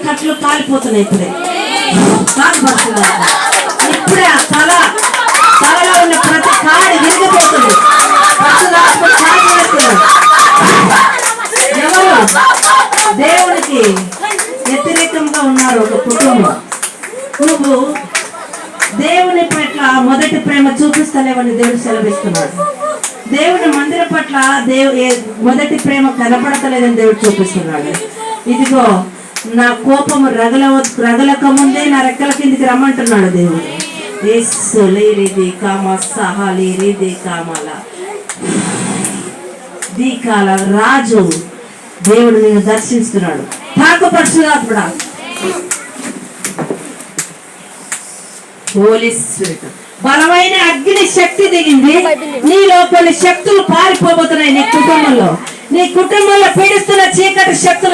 కట్లు కాలిపోతున్నాయి. ఇప్పుడే ఇప్పుడే ఆ తలలో ఉన్న ప్రతి కాడి విరిగిపోతుంది. ఎవరు దేవునికి వ్యతిరేకంగా ఉన్నారు? ఒక కుటుంబం. నువ్వు దేవుని పట్ల మొదటి ప్రేమ చూపిస్తలేవని దేవుడు సెలవిస్తున్నాడు. దేవుని మందిరం పట్ల మొదటి ప్రేమ కనపడతలేదని దేవుడు చూపిస్తున్నాడు. ఇదిగో నా కోపము రగలక ముందే నా రెక్కల కిందికి రమ్మంటున్నాడు దేవుడు. రాజు దేవుడు నిన్ను దర్శిస్తున్నాడు. తాకపరుచుగా హోలీ స్పిరిట్ బలమైన అగ్ని శక్తి దిగింది. నీలో కొన్ని శక్తులు పారిపోబోతున్నాయి. నీ కుటుంబంలో పీడిస్తున్న చీకటి శక్తులు